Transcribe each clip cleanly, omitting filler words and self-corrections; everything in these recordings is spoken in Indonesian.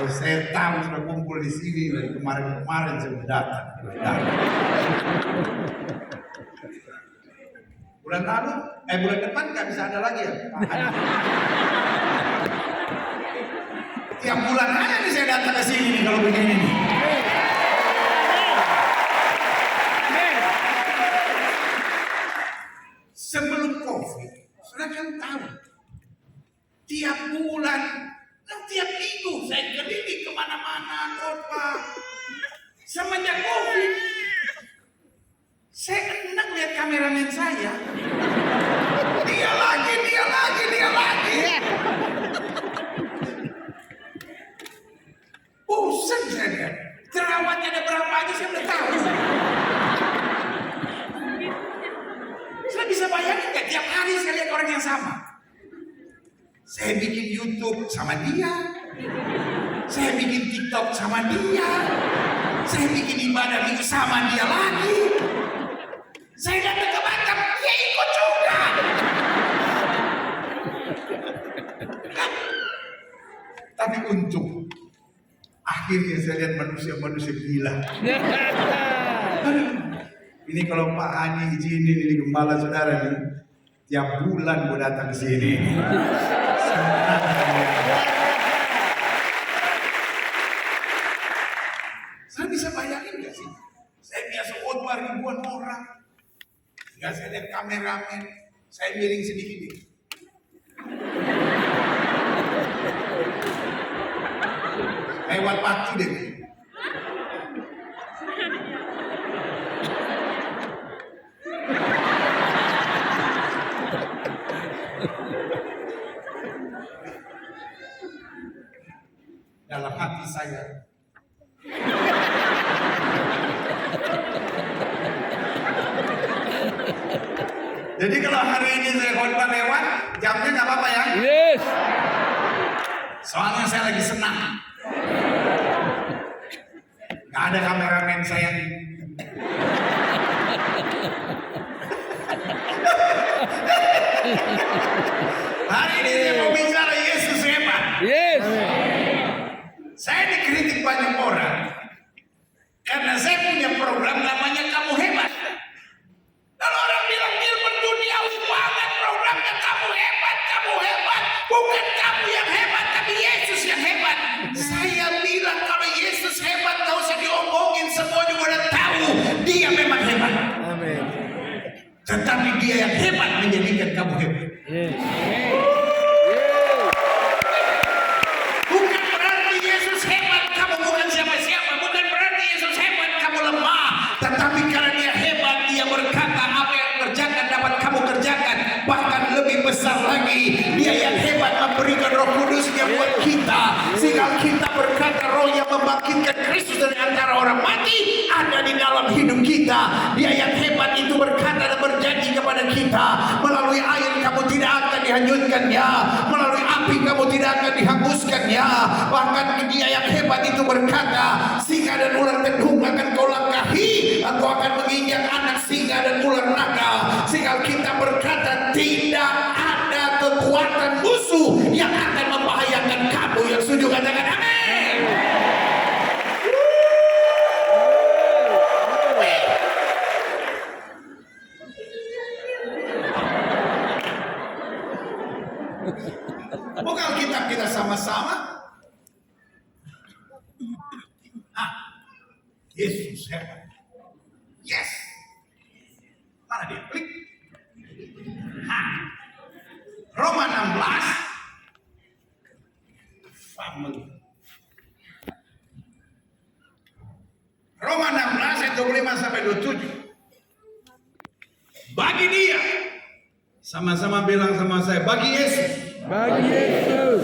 Kalau saya tahu sudah kumpul di sini dari kemarin-kemarin saya sudah datang. Bulan lalu, bulan depan nggak bisa ada lagi ya? Tiap bulan aja nih saya datang ke sini nih kalau begini nih. Sebelum COVID, sudah kan tahu. Tiap bulan, tiap minggu saya keliling kemana-mana kota. Semenjak COVID, saya enak lihat kameramen saya. Dia lagi. Bosan saya lihat. Jerawatnya ada berapa aja saya udah tahu. Saya bisa bayangin nggak tiap hari saya lihat orang yang sama. Saya bikin YouTube sama dia. Saya bikin TikTok sama dia. Saya bikin ibadah minggu sama dia lagi. Saya datang ke Batam, dia ikut juga. Tapi untung, akhirnya saya lihat manusia-manusia gila. Ini kalau Pak Ani izinin ini gembala saudara nih, tiap bulan mau datang ke sini. Saya bisa bayangin gak sih? Saya biasa khotbah ribuan orang. Nggak saya lihat kameramen, saya miring sedikit nih. Lewat waktu deh. Dalam hati saya, jadi kalau hari ini saya khotbah lewat, jamnya nggak apa-apa ya? Yes. Soalnya saya lagi senang. Nggak ada kameramen saya. Hari ini saya mau bicara Yesus hebat. Yes. Saya dikritik banyak orang karena saya punya program namanya Kamu Hebat. Kalau orang bilang Gilbert duniawi banget programnya Kamu Hebat. Bukan kamu yang hebat, tapi Yesus yang hebat. Saya bilang kalau Yesus hebat, gak usah diomongin, semua juga udah tahu dia memang hebat. Amin. Tetapi dia yang hebat menjadikan kamu hebat. Yes. Bukan berarti Yesus hebat, kamu bukan siapa-siapa. Bukan berarti Yesus hebat, kamu lemah. Tetapi karena dia hebat, dia berkata apa yang kerjakan dapat kamu kerjakan. Bahkan lebih besar lagi, dia yang hebat memberikan Roh Kudusnya buat kita. Sehingga kita berkata roh yang membangkitkan Kristus dari antara orang mati ada di dalam hidup kita. Dia yang hebat itu berkata dan berjanji kepada kita, melalui air kamu tidak akan dihanyutkannya, melalui api kamu tidak akan dihanguskannya. Bahkan dia yang hebat itu berkata, singa dan ular tedung akan kau langkahi, engkau akan menginjak anak singa dan ular naga. Sehingga kita berkata tidak ada kekuatan musuh yang akan membahayakan kamu. Yang setuju katakan amin. Bukan Alkitab kita sama-sama. Yesus hebat. Yes. Mana dia? Klik. Roma 16. Family. Roma 16 ayat 25 sampai 27. Bagi dia, sama-sama bilang sama saya, bagi Yesus. Bagi Yesus.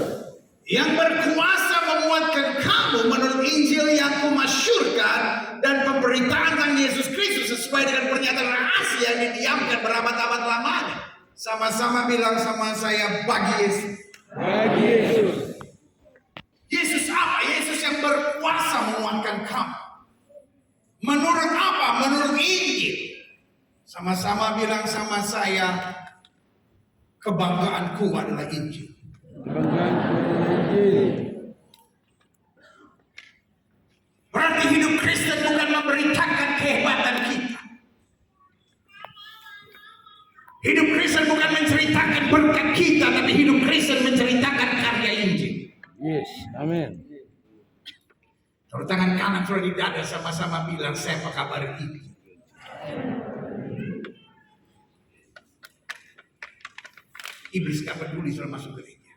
Yang berkuasa menguatkan kamu menurut Injil yang kumasyurkan dan pemberitaan tentang Yesus Kristus sesuai dengan pernyataan rahasia yang didiamkan berabad-abad lamanya. Sama-sama bilang sama saya, bagi Yesus. Bagi Yesus. Yesus apa? Yesus yang berkuasa menguatkan kamu. Menurut apa? Menurut Injil. Sama-sama bilang sama saya, kebanggaanku adalah Injil. Kebanggaanku adalah Injil. Hidup Kristen bukan menceritakan berkat kita, tapi hidup Kristen menceritakan karya Injil. Yes. Amen. Kalau tangan kanan sudah di dada, sama-sama bilang, saya apa kabar ini? Iblis gak peduli sudah masuk gereja.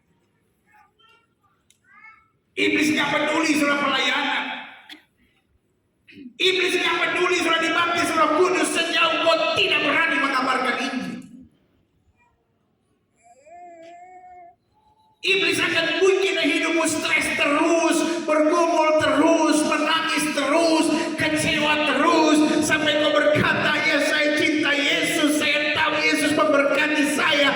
Iblis gak peduli sudah pelayanan. Iblis gak peduli sudah dibaptis Roh Kudus sejauh kau tidak berani mengabarkan Injil. Iblis akan bikin hidupmu stres terus, bergumul terus, menangis terus, kecewa terus, sampai kau berkata, ya saya cinta Yesus, saya tahu Yesus memberkati saya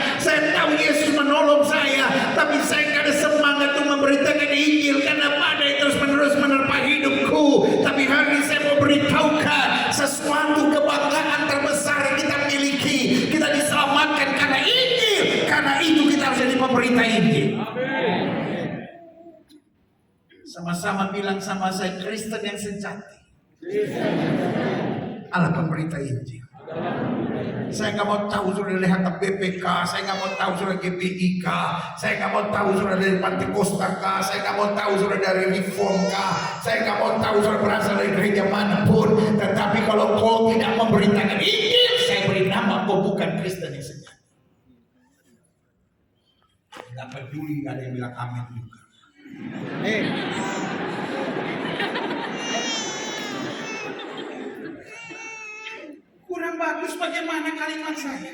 tahu Yesus menolong saya, tapi saya tidak ada semangat untuk memberitakan Injil karena badai terus menerus menerpa hidupku. Tapi hari ini saya mau beritahukan sesuatu kebanggaan terbesar yang kita miliki. Kita diselamatkan karena Injil, karena itu kita harus jadi pemberita Injil. Sama-sama bilang sama saya, Kristen yang sejati adalah pemberita Injil. Saya nggak mau tahu sudah dari HKBPK, saya nggak mau tahu sudah GBIK, saya nggak mau tahu sudah dari Pantekosta, saya nggak mau tahu sudah dari Reform, saya nggak mau tahu sudah berasal dari gereja manapun. Tetapi kalau kau tidak memberitakan Injil, saya beri nama kau bukan Kristen yang sejati. Nggak peduli, nggak ada yang bilang amin juga. Kurang bagus bagaimana kalimat saya?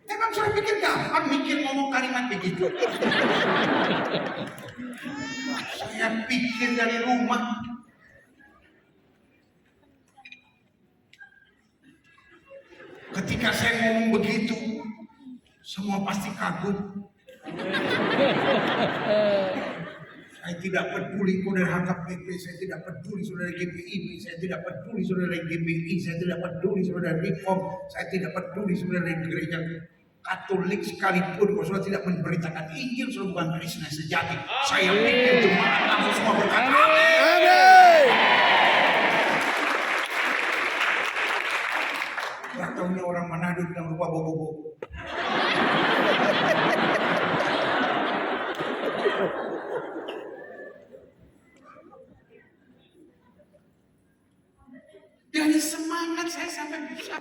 Emang sudah pikir gampang mikir ngomong kalimat begitu? Saya pikir dari rumah. Ketika saya ngomong begitu, semua pasti kagum. Saya tidak peduli kau dari HKBP, saya tidak peduli saudara GPI, saya tidak peduli saudara GBI, saya tidak peduli saudara Reform, saya tidak peduli saudara gereja Katolik sekalipun kau sudah tidak memberitakan Injil, sudah bukan Kristen sejati. Saya pikir jemaat kamu semua berkata amin. Gak taunya orang Manado bilang lupa bobo-bobo. Dari semangat saya sampai bisa.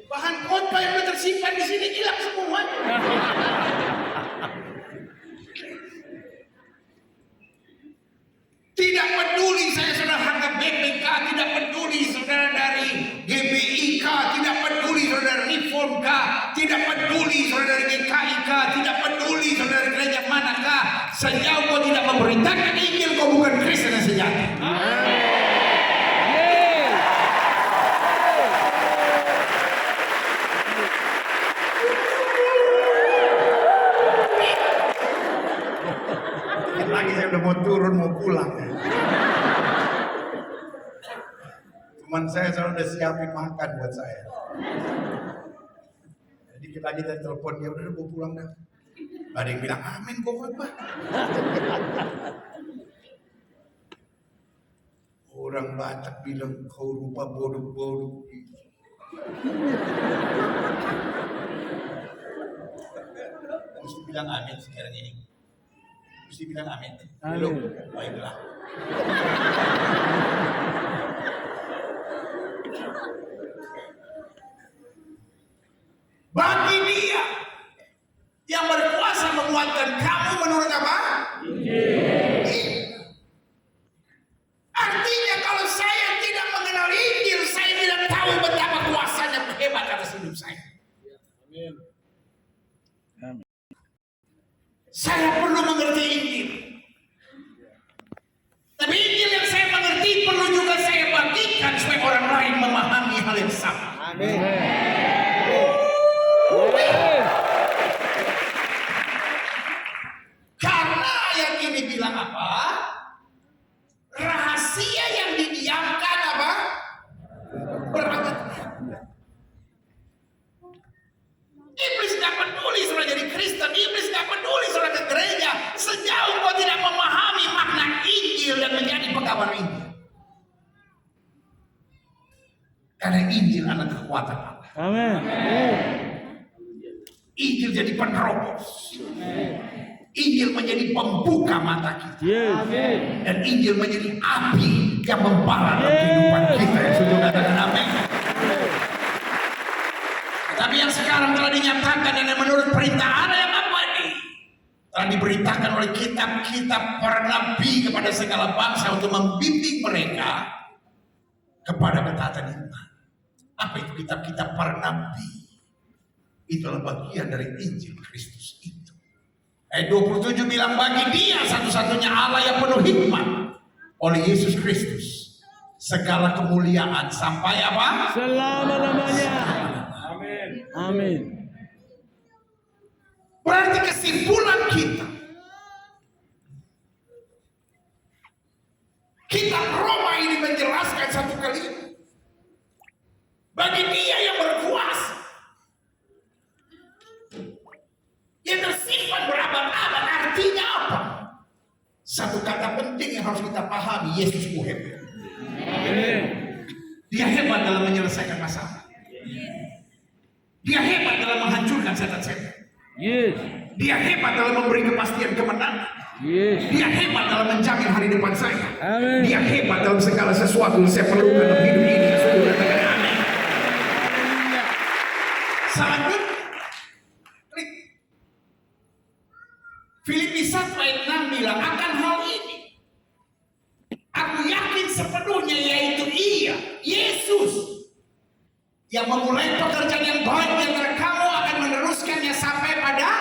Bahan khotbah yang tersimpan di sini hilang semua. Tidak peduli saya saudara HKBPK, tidak peduli saudara dari GBIK, tidak peduli saudara Reform, tidak peduli saudara dari GKIK, tidak peduli saudara dari gereja manakah, sejauh kau tidak memberitakan Injil, kau bukan Kristen yang sejati. Lagi saya udah mau turun, mau pulang. Teman saya udah siapin makan buat saya. Jadi kita lagi telepon dia, udah mau pulang dah. Ada yang bilang amin kok Pak. Orang Batak bilang kau rupa bodoh-bodoh. Mesti bilang amin sekarang ini. Mesti bilang amin. Belum. Baiklah. Bagi dia yang berkuasa menguatkan kamu menurut apa? Artinya kalau saya tidak mengenal Injil, saya tidak tahu betapa kuasanya hebat atas hidup saya. Saya perlu mengerti Injil. Tapi Injil yang saya mengerti perlu juga saya bagikan supaya orang lain memahami hal yang sama. Amin. Karena ayat ini bilang apa? Rahasia yang didiamkan apa? Berabad. Iblis gak peduli sudah jadi Kristen, Iblis gak Karena Injil adalah kekuatan Allah. Amin. Injil jadi penerobos. Injil menjadi pembuka mata kita. Yes. Dan Injil menjadi api yang membara dalam kehidupan kita. Yang sudah katakan amin. Tapi yang sekarang telah dinyatakan dan menurut perintah Allah yang apa ini? Telah diberitakan oleh kitab-kitab para nabi kepada segala bangsa untuk membimbing mereka kepada ketaatan iman. Apa itu kitab-kitab para nabi? Itulah bagian dari Injil Kristus itu. Ayat 27 bilang bagi dia satu-satunya Allah yang penuh hikmat oleh Yesus Kristus segala kemuliaan sampai apa? Selama-lamanya. Amin. Amin. Berarti kesimpulan kita, kitab Roma ini menjelaskan satu kalimat. Bagi dia yang berkuasa, yang bersifat berabad-abad, artinya apa? Satu kata penting yang harus kita pahami, Yesus hebat. Dia hebat dalam menyelesaikan masalah. Dia hebat dalam menghancurkan setan-setan. Yes. Dia hebat dalam memberi kepastian kemenangan. Yes. Dia hebat dalam menjamin hari depan saya. Amin. Dia hebat dalam segala sesuatu yang saya perlukan dalam hidup ini. Saudara katakan amin. Selanjutnya, Filipi 1 ayat 6 bilang akan hal ini aku yakin sepenuhnya, yaitu Ia, Yesus, yang memulai pekerjaan yang baik di antara kamu akan meneruskannya sampai pada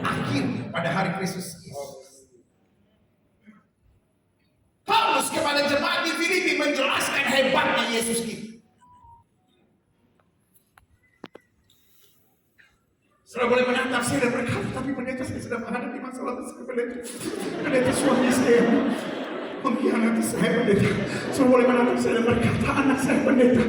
akhir, pada hari Kristus. Paulus kepada jemaat di Filipi menjelaskan hebatnya Yesus kita. Saudara boleh menatap saya dan berkata, tapi pendeta saya sedang menghadapi masalah tersebut. Pendeta suami saya mengkhianati saya, pendeta. Saudara boleh menatap saya dan berkata, anak saya pendeta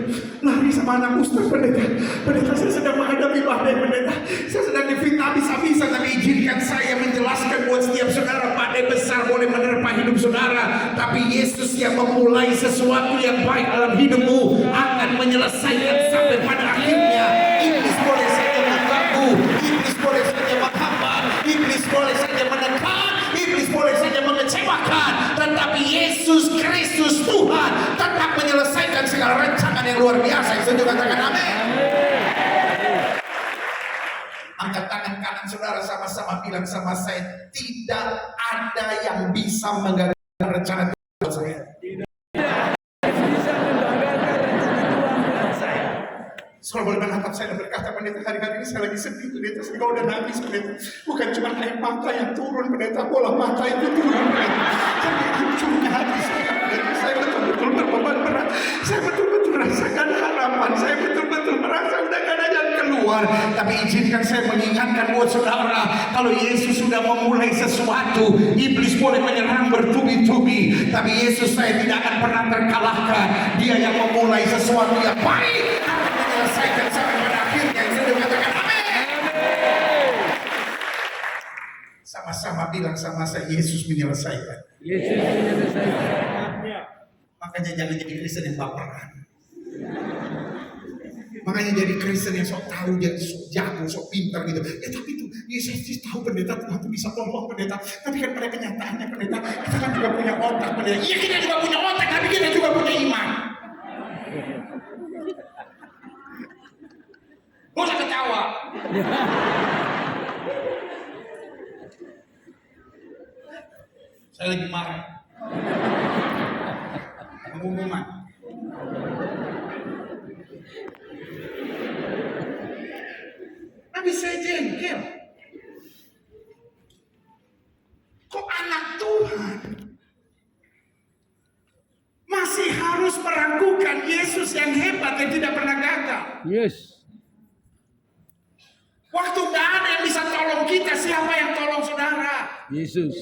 lari sama anak ustaz, pendeta. Pendeta saya sedang menghadapi badai, pendeta. Saya sedang difitnah habis-habisan, tapi izinkan saya menjelaskan buat setiap saudara, badai besar boleh menerpa hidup saudara, tapi Yesus yang memulai sesuatu yang baik dalam hidupmu akan menyelesaikan sampai pada akhirnya. Iblis boleh saja mengganggu, iblis boleh saja menghambat, iblis boleh saja menekan, iblis boleh saja mengecewakan, tetapi Yesus Kristus Tuhan tetap menyelesaikan segala rancangan yang luar biasa. Yang setuju katakan amin. Angkat tangan kanan saudara, sama-sama bilang sama saya, tidak ada yang bisa menggagalkan rencana Tuhan saya. Saudara boleh menatap saya dan berkata, pendeta hari-hari ini saya lagi sedih, pendeta, saya udah nangis, pendeta. Bukan cuma air mata yang turun, pendeta, bola mata itu turun, pendeta. Jadi hancurnya hati saya, pendeta. Saya betul-betul berbeban berat. Saya betul-betul rasakan harapan. Saya betul-betul merasa udah gak ada jalan keluar. Tapi izinkan saya mengingatkan buat saudara, kalau Yesus sudah memulai sesuatu, iblis boleh menyerang bertubi-tubi, tapi Yesus saya tidak akan pernah terkalahkan. Dia yang memulai sesuatu yang baik menyelesaikan sampai pada akhirnya. Yang sudah katakan amin. Sama-sama bilang sama saya, Yesus menyelesaikan. Yesus menyelesaikan. Makanya jangan jadi Kristen yang baperan. Makanya jadi Kristen yang sok tahu, jadi sok jago, sok pintar gitu. Ya tapi itu Yesus tahu pendeta, Tuhan itu bisa tolong pendeta. Tapi kan pada kenyataannya pendeta, kita kan juga punya otak pendeta. Iya kita juga punya otak, tapi kita juga punya iman. Gak usah ketawa. Saya lagi marah. Pengumuman. Tapi saya jengkel. Kok anak Tuhan masih harus meragukan Yesus yang hebat yang tidak pernah gagal? Yes. Waktu gak ada yang bisa tolong kita, siapa yang tolong saudara? Yesus.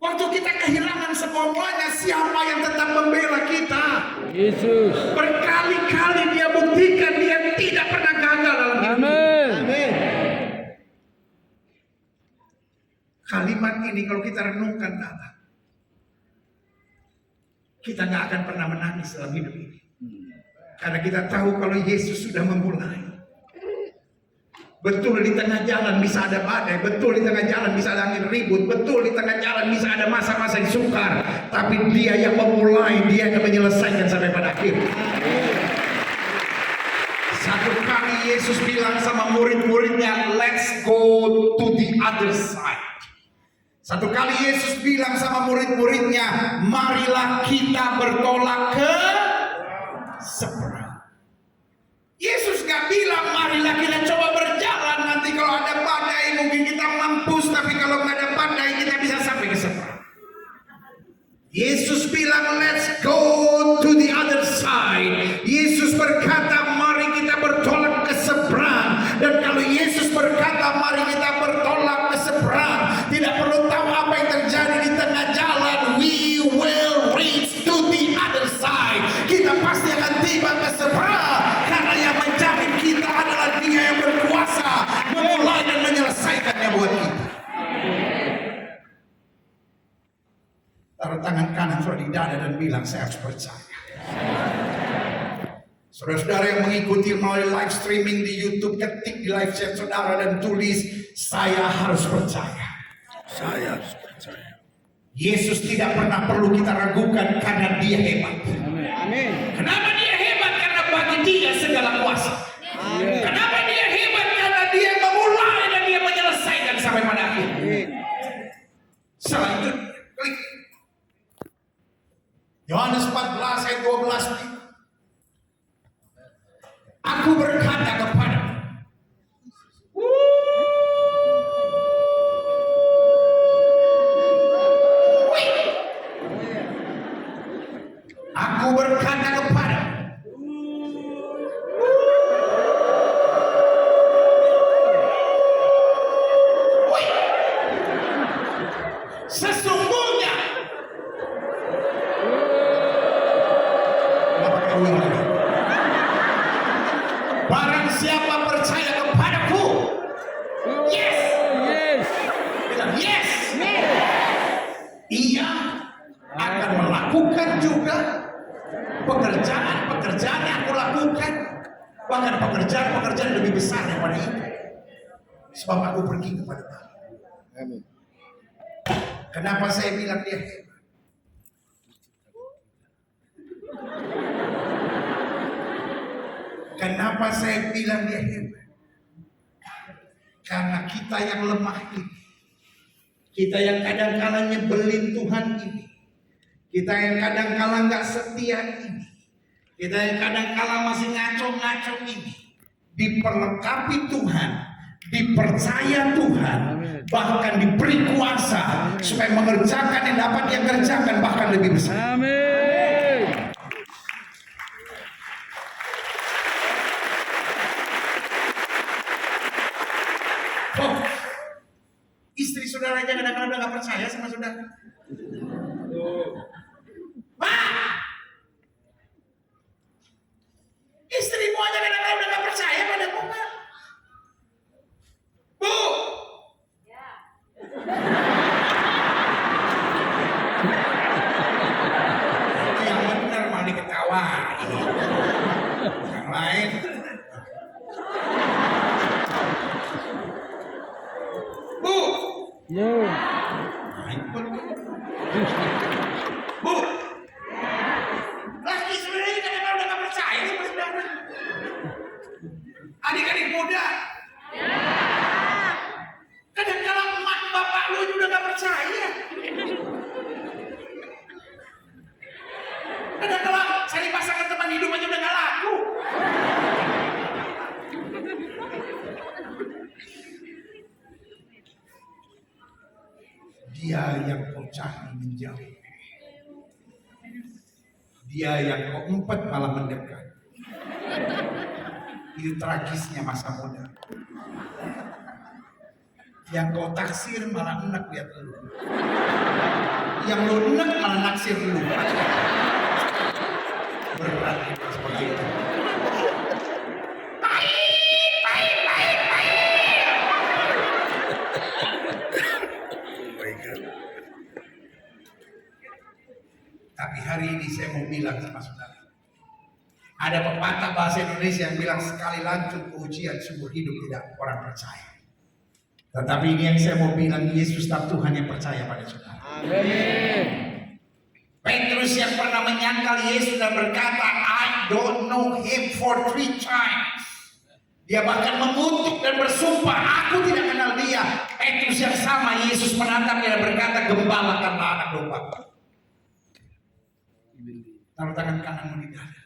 Waktu kita kehilangan semuanya, siapa yang tetap membela kita? Yesus. Berkali-kali dia buktikan dia tidak pernah gagal dalam hidup. Amin. Amin. Kalimat ini kalau kita renungkan, kita nggak akan pernah menangis dalam hidup ini. Karena kita tahu kalau Yesus sudah memulai. Betul di tengah jalan bisa ada badai, betul di tengah jalan bisa ada angin ribut, betul di tengah jalan bisa ada masa-masa yang sukar. Tapi Dia yang memulai, Dia yang menyelesaikan sampai pada akhir. Satu kali Yesus bilang sama murid-muridnya, let's go to the other side. Satu kali Yesus bilang sama murid-muridnya, marilah kita bertolak ke seberang. Yesus gak bilang marilah kita coba berjalan, nanti kalau ada badai mungkin kita mampus, tapi kalau nggak ada badai kita bisa sampai ke seberang. Yesus bilang let's go to the other side. Yesus berkata mari kita bertolak ke seberang. Dan kalau Yesus berkata mari kita bertolak ke seberang, tidak perlu tahu apa yang terjadi di tengah jalan, we will reach to the other side. Kita pasti akan tiba ke seberang, karena yang menjamin kita adalah Dia yang berkuasa memulai dan menyelesaikannya buat kita. Taruh tangan kanan saudara di dada dan bilang saya harus percaya. Saudara-saudara yang mengikuti melalui live streaming di YouTube, ketik di live chat saudara dan tulis saya harus percaya. Saya harus percaya. Yesus tidak pernah perlu kita ragukan karena Dia hebat. Amin. Kenapa Dia hebat? Karena bagi Dia segala kuasa. Amin. Kenapa Dia hebat? Karena Dia memulai dan Dia menyelesaikan sampai pada akhir. Selanjutnya, klik Yohanes 14 ayat 12. Aku berkata kepadamu, aku berkata kepadamu, sesungguhnya barang siapa percaya kepadaku, yes, bilang yes, ia akan melakukan juga pekerjaan yang aku lakukan, bahkan pekerjaan lebih besar daripada itu, sebab aku pergi kepada Bapa. Amin. Kenapa saya bilang Dia hebat? Kenapa saya bilang Dia hebat? Karena kita yang lemah ini, kita yang kadang-kala nyebelin Tuhan ini, kita yang kadang-kala nggak setia ini, kita yang kadang-kala masih ngaco-ngaco ini, diperlengkapi Tuhan, dipercaya Tuhan, bahkan diberi kuasa supaya mengerjakan yang dapat Dia kerjakan bahkan lebih besar. Amin. Oh, istri saudara aja kadang-kadang udah gak percaya sama saudara. Pak, istrimu aja kadang-kadang udah gak percaya padamu, Pak. Bu, yang benar malah diketawain. Yang lain, Bu, Yo. Bu, laki sebenarnya kadang-kadang udah gak percaya sama saudara. Adik-adik muda, kadang-kadang emak bapak lu juga gak percaya. Kadang-kadang cari pasangan teman hidup aja udah gak laku. Dia yang kau cari menjauh, Dia yang kau umpet malah mendekat. Itu tragisnya masa muda. Yang kau taksir malah enak lihat lu, yang lu enak malah naksir lu. Berat itu seperti itu. Tapi hari ini saya mau bilang sama saudara. Ada pepatah bahasa Indonesia yang bilang sekali lanjut ujian seumur hidup tidak orang percaya. Tetapi ini yang saya mau bilang, Yesus tetap Tuhan yang percaya pada saudara. Amin. Petrus yang pernah menyangkal Yesus dan berkata, I don't know him for 3 times. Dia bahkan mengutuk dan bersumpah, aku tidak kenal dia. Petrus yang sama, Yesus menatapnya dan berkata, gembalakanlah anak domba. Taruh tangan kananmu di dada.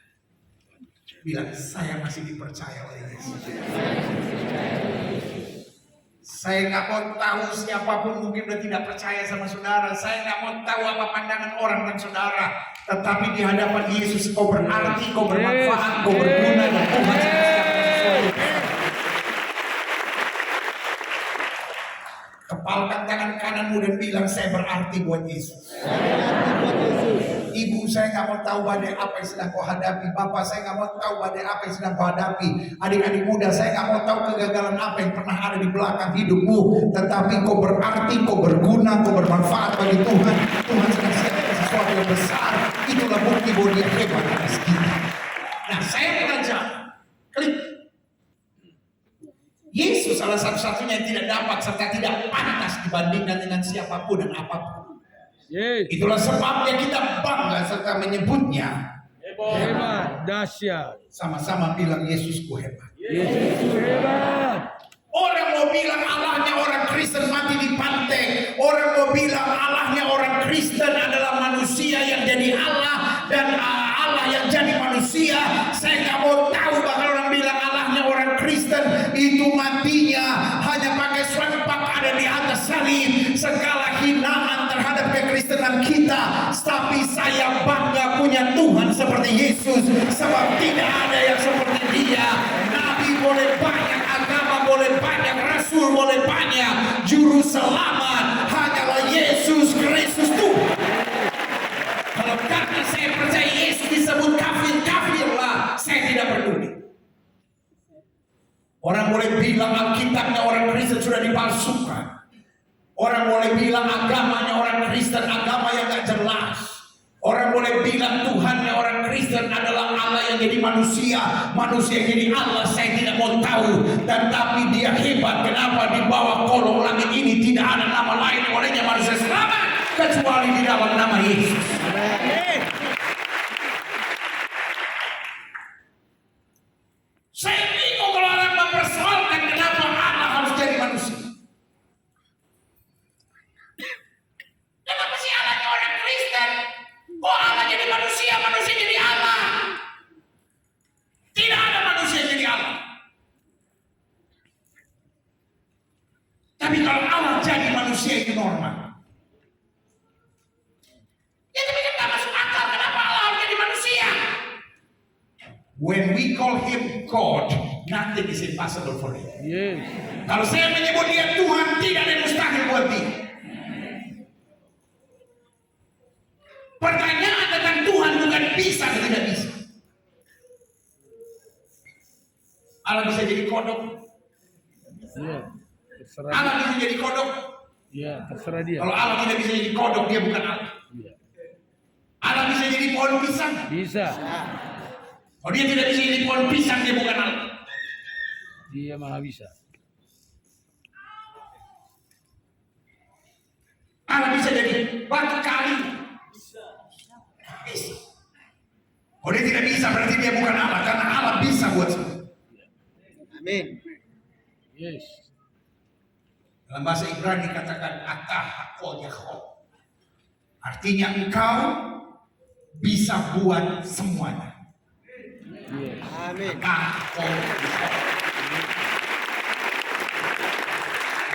Bilang, saya masih dipercaya oleh Yesus. Saya nggak mau tahu siapapun mungkin udah tidak percaya sama saudara. Saya nggak mau tahu apa pandangan orang dan saudara. Tetapi di hadapan Yesus kau berarti, kau bermanfaat, kau berguna, dan Tuhan sesuatu. Kepalkan tangan kananmu dan bilang, saya berarti buat Yesus. Ibu, saya nggak mau tahu badai apa yang sedang kau hadapi. Bapak, saya nggak mau tahu badai apa yang sedang kau hadapi. Adik-adik muda, saya nggak mau tahu kegagalan apa yang pernah ada di belakang hidupmu. Tetapi kau berarti, kau berguna, kau bermanfaat bagi Tuhan. Tuhan sedang siapkan sesuatu yang besar. Itulah bukti bahwa Dia hebat atas kita. Nah, saya belajar. Klik. Yesus salah satu-satunya yang tidak dapat serta tidak pantas dibandingkan dengan siapapun dan apapun. Yes. Itulah sebabnya kita bangga serta menyebutnya Hebat, dahsyat. Sama-sama bilang Yesusku hebat. Yesus hebat. Orang mau bilang Allahnya orang Kristen mati di pantai. Orang mau bilang Allahnya orang Kristen adalah manusia yang jadi Allah dan Allah yang jadi manusia. Saya nggak mau tahu, bahkan orang bilang Allahnya orang Kristen itu matinya hanya pakai sempak ada di atas salib. Segala hinaan terhadap kekristenan kita. Tapi saya bangga punya Tuhan seperti Yesus, sebab tidak ada yang seperti Dia. Nabi boleh banyak, agama boleh banyak, rasul boleh banyak, juru selamat hanyalah Yesus Kristus Tuhan. Kalau karena saya percaya Yesus disebut kafir, kafirlah, saya tidak peduli. Orang boleh bilang Alkitabnya orang Kristen sudah dipalsukan. Orang boleh bilang agamanya orang Kristen agama yang gak jelas. Orang boleh bilang Tuhannya orang Kristen adalah Allah yang jadi manusia, manusia yang jadi Allah. Saya tidak mau tahu. Tetapi Dia hebat. Kenapa di bawah kolong langit ini tidak ada nama lain olehnya manusia selamat kecuali di dalam nama Yesus. Saya bingung kalau orang mempersoalkan kenapa Allah harus jadi manusia. Kenapa sih Allahnya orang Kristen? Kok Allah jadi manusia, manusia jadi Allah? Tidak ada manusia jadi Allah. Tapi kalau Allah jadi manusia itu normal. Ya tapi kan gak masuk akal, kenapa Allah harus jadi manusia? When we call Him God, nothing is impossible for Him. Yes. Kalau saya menyebut Dia Tuhan, tidak ada yang mustahil buat Dia. Pertanyaan tentang Tuhan bukan bisa atau tidak bisa. Allah bisa jadi kodok. Iya. Terserah. Allah bisa jadi kodok. Iya, terserah Dia. Kalau Allah tidak bisa jadi kodok, Dia bukan Allah. Iya. Allah bisa jadi pohon pisang. Bisa. Kalau Dia tidak bisa jadi pohon pisang, Dia bukan Allah. Dia maha bisa. Allah bisa jadi batu kali. Bisa. Kalau Dia tidak bisa, berarti Dia bukan Allah. Karena Allah bisa buat semua. Amin. Yes. Dalam bahasa Ibrani dikatakan atah hakol yakhol. Artinya engkau bisa buat semuanya. Yes. Amin.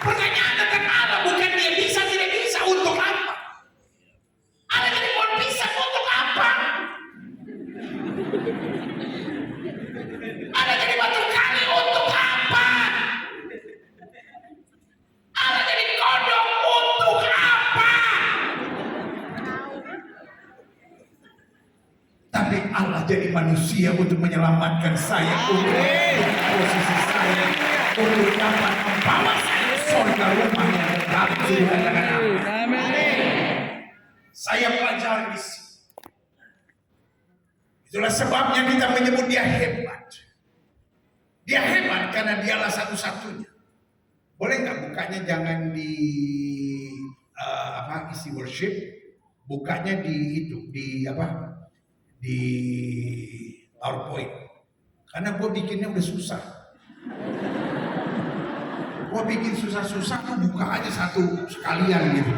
Pertanyaan tentang Allah bukan Dia bisa tidak bisa, untuk apa? Allah jadi pohon pisang untuk apa? Allah jadi batu kali untuk apa? Allah jadi kodok untuk apa? Tapi Allah jadi manusia untuk menyelamatkan saya, untuk posisi saya, untuk dapat membawa saya surga rumah yang kekal. Amin. Saya pelajari di sini. Itulah sebabnya kita menyebut dia hebat. Dia hebat karena dialah satu-satunya. Boleh nggak bukanya jangan di isi worship, bukanya di itu di PowerPoint. Karena gue bikinnya udah susah. Gue bikin susah-susah, tuh buka aja satu sekalian gitu.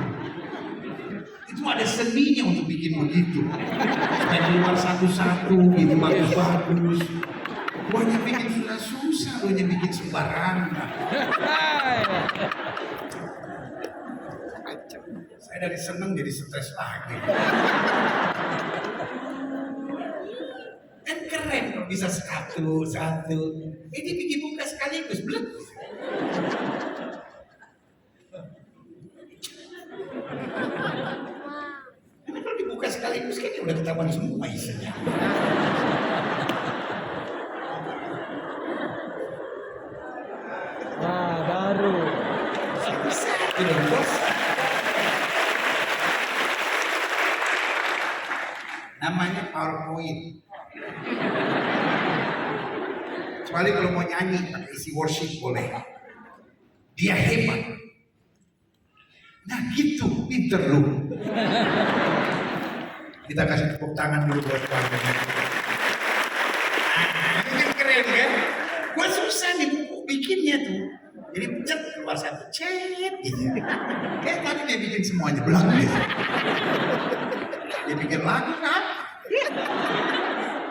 Itu ada seninya untuk bikin begitu. Supaya keluar satu-satu gitu bagus-bagus. Gue hanya bikin susah-susah, gue hanya bikin sembarangan. Saya dari seneng jadi stres lagi. Kan keren kalau bisa satu-satu. Ini bikin buka sekaligus, belum? Ini kalau dibuka sekaligus kan udah ketahuan semua isinya. Nah, baru. Satu dong, bos. Namanya PowerPoint. Kecuali kalau mau nyanyi pakai isi worship boleh. Dia hebat. Nah gitu, pinter lu. Kita kasih tepuk tangan dulu buat keluarganya. Ini kan keren kan? Gua susah nih buku bikinnya tuh. Jadi cet keluar satu cet gitu. Kayak tadi dia bikin semuanya belakang gitu. Dia bikin lagu kan?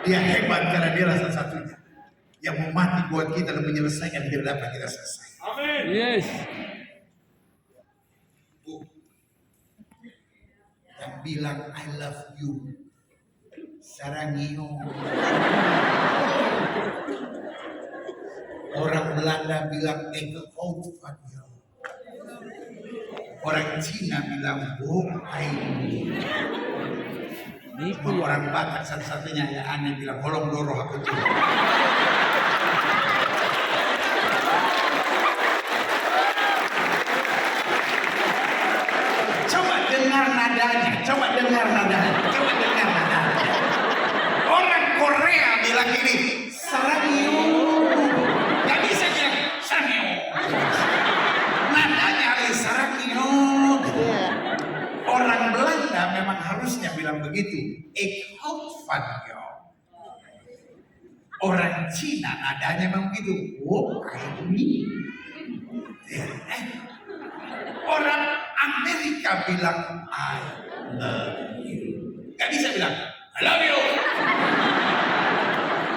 Dia hebat karena dia salah satunya yang mau mati buat kita dan menyelesaikan hidup dapat kita selesai. Amin. Yes. Bu, yang bilang I love you, sarangio. Orang Belanda bilang eke outfatio. Orang Cina bilang bong aini. Cuma orang Batak satu-satunya yang aneh bilang holong doro aku tuh. Coba dengar nadanya. Orang Korea bilang gini, sarangyo. Gak bisa bilang sarangyo. Nadanya harus sarangyo. Orang Belanda memang harusnya bilang begitu. Ik houd van jou. Orang Cina nadanya memang begitu. Oh, ini. Orang Amerika bilang I love you. Gak bisa bilang I love you.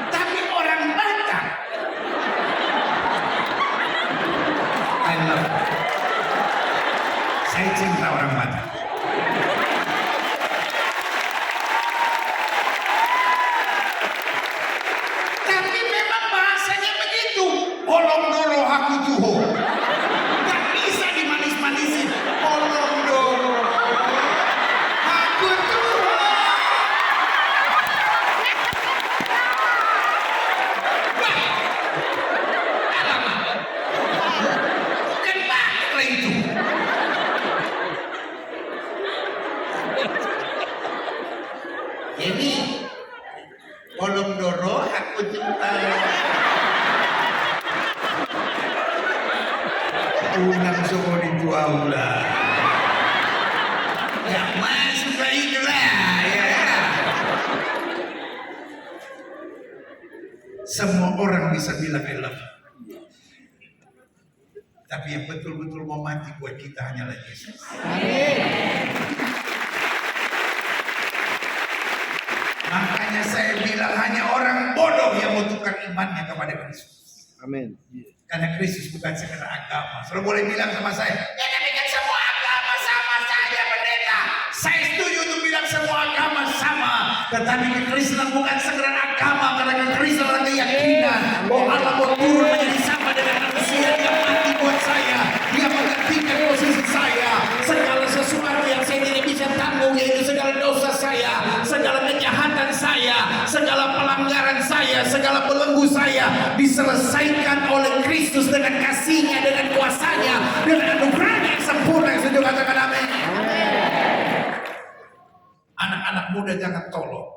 Tapi orang Batak I love you. Saya cinta orang Batak. Tapi memang bahasanya begitu. Holong doro aku tuho. Gak bisa dimanis-manisin. Holong doro aku tuho. Alamak. Bukan banget lah itu. Ini holong doro aku cinta. Unang semua itu aula. Ya masuk ke itulah ya. Semua orang bisa bilang I love you. Tapi yang betul-betul mau mati buat kita hanyalah Yesus. Makanya saya bilang hanya orang bodoh yang mau tukar imannya kepada Kristus. Amin. Karena Kristus bukan sekedar agama. Saudara boleh bilang sama saya, ya tapi kan semua agama sama saja pendeta. Saya setuju untuk bilang semua agama sama. Tetapi kekristenan bukan sekedar agama. Karena kekristenan adalah keyakinan bahwa Allah mau turun menjadi sama dengan manusia. Dia mati buat saya. Dia menggantikan posisi saya. Segala sesuatu yang saya tidak bisa tanggung, yaitu segala dosa saya, segala kejahatan saya, segala pelanggaran saya, segala belenggu saya diselesaikan oleh Kristus dengan kasih-Nya, dengan kuasa-Nya, dengan anugerah-Nya yang sempurna. Setuju katakan amin. Anak-anak muda jangan tolong.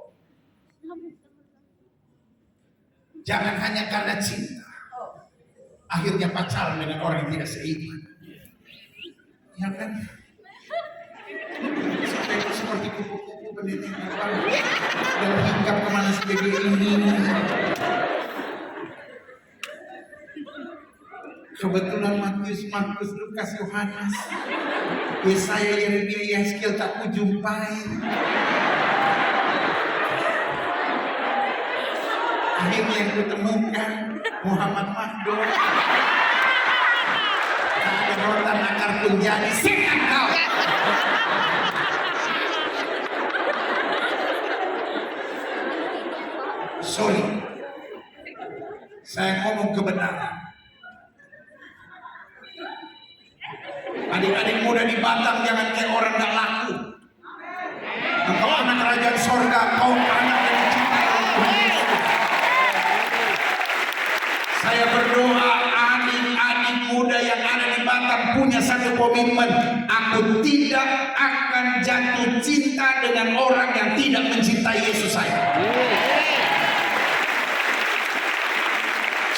Jangan hanya karena cinta akhirnya pacaran dengan orang yang tidak seiman. Ya kan? Seperti kupu-kupu pendidik dan hinggap kemana sebagai ini. Kebetulan Matius, Markus, Lukas, Yohanes, Yesaya, Yeremia, Yehezkiel tak kujumpai. Akhirnya yang kutemukan Muhammad Mahdo. Tak ada rotan akar pun jadi. Setan kau. Sorry, saya ngomong kebenaran. Adik-adik muda di Batam jangan kayak orang gak laku. Engkau anak kerajaan sorga, kau anak yang dicintai oleh Tuhan Yesus. Saya berdoa adik-adik muda yang ada di Batam punya satu komitmen. Aku tidak akan jatuh cinta dengan orang yang tidak mencintai Yesus saya.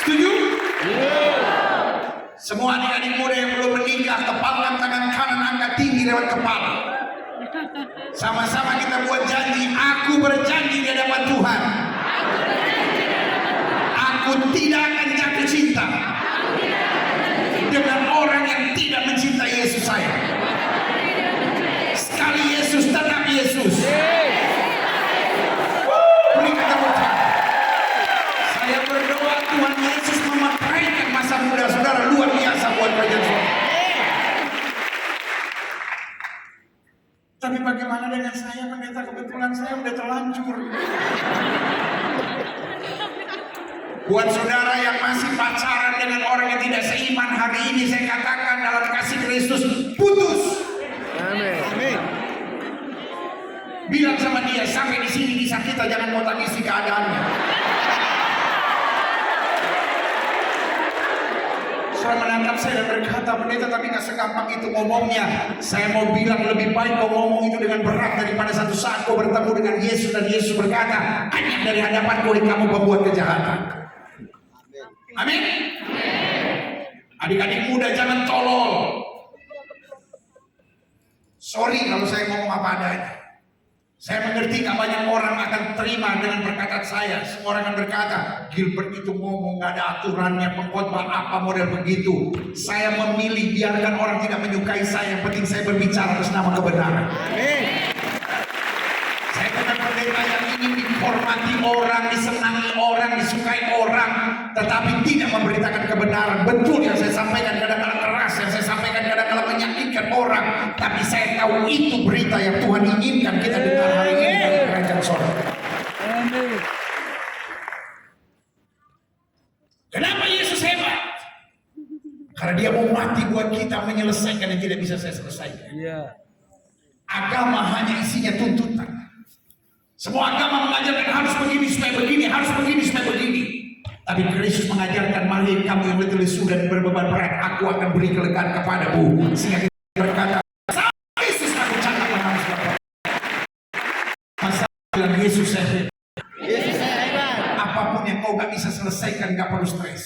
Setuju? Semua adik-adik muda yang belum menikah, kepalkan tangan kanan angkat tinggi lewat kepala. Sama-sama kita buat janji. Aku berjanji di hadapan Tuhan, aku tidak akan jatuh cinta dengan orang yang tidak mencintai Yesus saya. Sekali Yesus, tetap Yesus. Berikan tepuk tangan. Saya berdoa Tuhan Yesus memakaikan masa muda saudara luar biasa buat kerajaan surga. Tapi bagaimana dengan saya, pendeta? Kebetulan saya udah terlanjur. Buat saudara yang masih pacaran dengan orang yang tidak seiman, hari ini saya katakan dalam kasih Kristus, putus. Amin. Bilang sama dia, sampai di sini kisah kita, jangan kau tangisi keadaannya. Saya menatap saya dan berkata, pendeta, tapi gak segampang itu ngomongnya. Saya mau bilang lebih baik kau ngomong itu dengan berat daripada satu saat kau bertemu dengan Yesus dan Yesus berkata, hanya dari hadapanku kamu membuat kejahatan. Amin. Adik-adik muda jangan tolol. Sorry kalau saya ngomong apa adanya. Saya mengerti gak banyak orang akan terima dengan perkataan saya. Semua orang akan berkata, Gilbert itu ngomong gak ada aturannya, pengkhotbah apa model begitu. Saya memilih biarkan orang tidak menyukai saya, yang penting saya berbicara atas nama kebenaran. Saya bukan pendeta yang ingin dihormati orang, disenangi orang, disukai orang, tetapi tidak memberitakan kebenaran. Betul yang saya sampaikan kadang-kadang keras, yang saya sampaikan kadang-kadang menyakitkan orang, tapi saya tahu itu berita yang Tuhan inginkan kita dengar hari ini dari kerajaan sorga. Kenapa Yesus hebat? Karena dia mau mati buat kita menyelesaikan yang tidak bisa saya selesaikan. Agama hanya isinya tuntutan. Semua agama mengajarkan harus begini supaya begini, harus begini supaya begini. Tapi Kristus mengajarkan, mari kamu yang letih lesu dan berbeban berat, aku akan beri kelegaan kepadamu. Sehingga kita berkata, Yesus aku cakap yang harus berkata. Masa bilang Yesus saya hebat. Apapun yang kau gak bisa selesaikan gak perlu stres.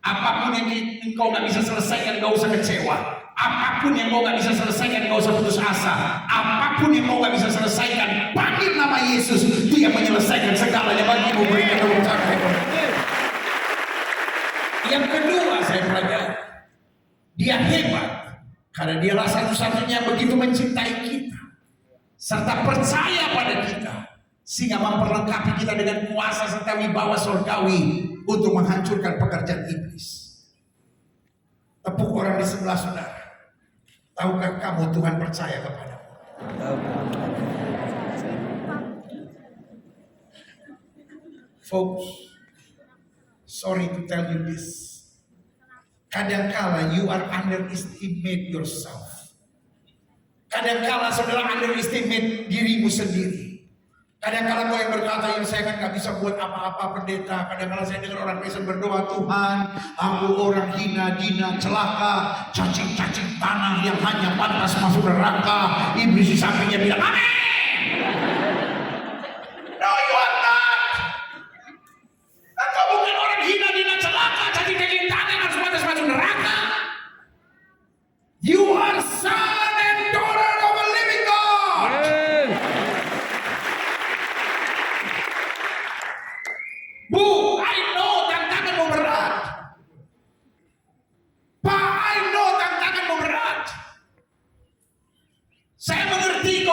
Apapun yang kau gak bisa selesaikan gak usah kecewa. Apapun yang kau gak bisa selesaikan gak usah putus asa. Apapun yang kau gak bisa selesaikan, panggil nama Yesus, dia menyelesaikan segalanya bagimu. Berikan tepuk tangan. Yang kedua saya pelajari, dia hebat karena dialah satu-satunya yang begitu mencintai kita serta percaya pada kita, sehingga memperlengkapi kita dengan kuasa serta wibawa surgawi untuk menghancurkan pekerjaan iblis. Tepuk orang di sebelah saudara. Tahukah kamu Tuhan percaya kepadamu? Folks, sorry to tell you this. Kadangkala you are underestimate yourself. Kadangkala saudara underestimate dirimu sendiri. Kadang-kadang kau yang berkata, yang saya kan gak bisa buat apa-apa pendeta. Kadang-kadang saya dengar orang Kristen berdoa, Tuhan, aku orang hina, dina, celaka, cacing-cacing tanah yang hanya pantas masuk neraka. Iblis di sampingnya bilang, amin. No, you are not. Engkau bukan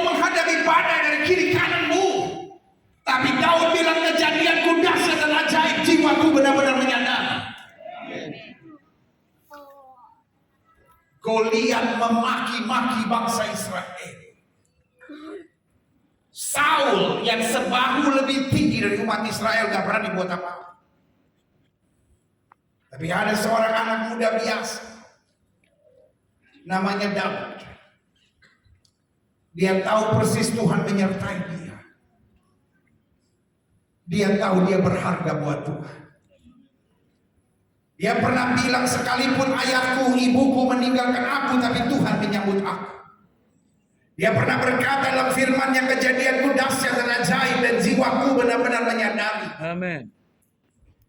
engkau menghadapi badai dari kiri kananmu. Tapi Daud bilang kejadianku dahsyat dan ajaib, jiwaku benar-benar menyadari. Goliat memaki-maki bangsa Israel. Saul yang sebahu lebih tinggi dari umat Israel gak berani buat apa-apa. Tapi ada seorang anak muda biasa, namanya Daud. Dia tahu persis Tuhan menyertai dia. Dia tahu dia berharga buat Tuhan. Dia pernah bilang, sekalipun ayahku, ibuku meninggalkan aku, tapi Tuhan menyambut aku. Dia pernah berkata dalam firman yang kejadianku dahsyat dan ajaib, dan jiwaku benar-benar menyadari. Amin.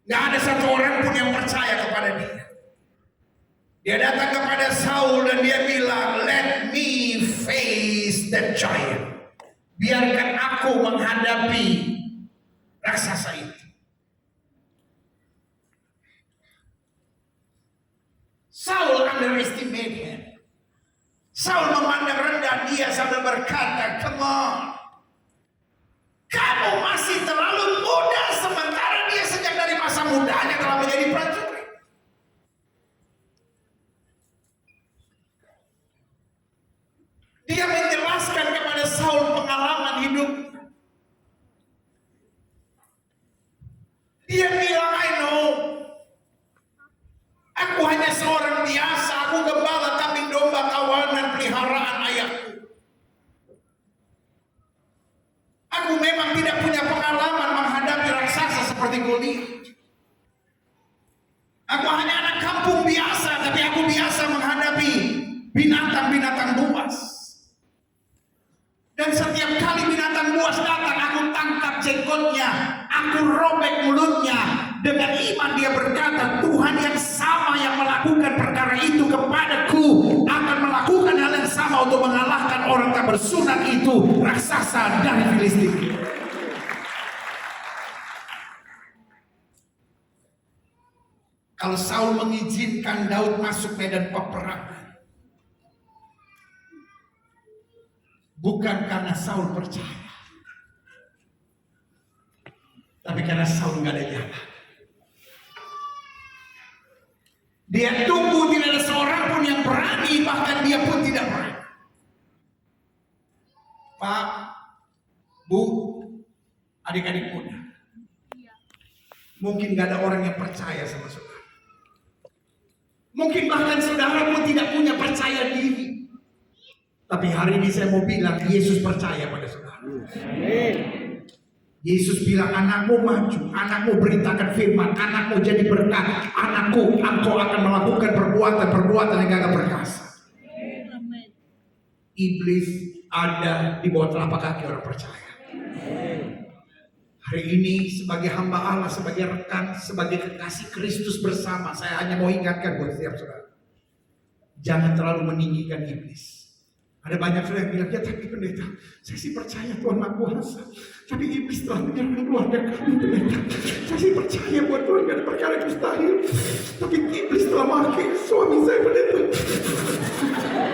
Gak ada satu orang pun yang percaya kepada dia. Dia datang kepada Saul dan dia bilang, let me face the giant. Biarkan aku menghadapi raksasa itu. Saul underestimate him. Saul memandang rendah dia sambil berkata, come on, kamu masih terlalu muda, sementara dia sejak dari masa mudanya telah menjadi prajurit. Dia menjelaskan kepada Saul pengalaman hidup. Dia bilang, I know, aku hanya seorang biasa, aku gembala kambing domba kawanan peliharaan ayahku. Aku memang tidak punya pengalaman menghadapi raksasa seperti Goliat. Aku hanya anak kampung biasa, tapi aku biasa menghadapi binatang-binatang buas. Dan setiap kali binatang buas datang, aku tangkap jenggotnya, aku robek mulutnya. Dengan iman dia berkata, Tuhan yang sama yang melakukan perkara itu kepadaku akan melakukan hal yang sama untuk mengalahkan orang tak bersunat itu, raksasa dari Filistin. Kalau Saul mengizinkan Daud masuk medan peperangan, bukan karena Saul percaya, tapi karena Saul nggak ada jalan. Dia tunggu, tidak ada seorang pun yang berani, bahkan dia pun tidak berani. Pak, Bu, adik-adik muda, mungkin gak ada orang yang percaya sama saudara. Mungkin bahkan saudara pun tidak punya percaya diri. Tapi hari ini saya mau bilang, Yesus percaya pada saudara. Yesus bilang, anakmu maju, anakmu beritakan firman, anakmu jadi berkat, anakku, engkau akan melakukan perbuatan-perbuatan yang gagah perkasa. Iblis ada di bawah telapak kaki orang percaya. Hari ini sebagai hamba Allah, sebagai rekan, sebagai kekasih Kristus bersama, saya hanya mau ingatkan buat setiap saudara, jangan terlalu meninggikan iblis. Ada banyak saudara yang bilang, ya tapi pendeta, saya sih percaya Tuhan Maha Kuasa, tapi iblis telah menyerang keluarga kami pendeta. Saya sih percaya buat Tuhan gak ada perkara yang mustahil, tapi iblis telah memakai suami saya pendeta.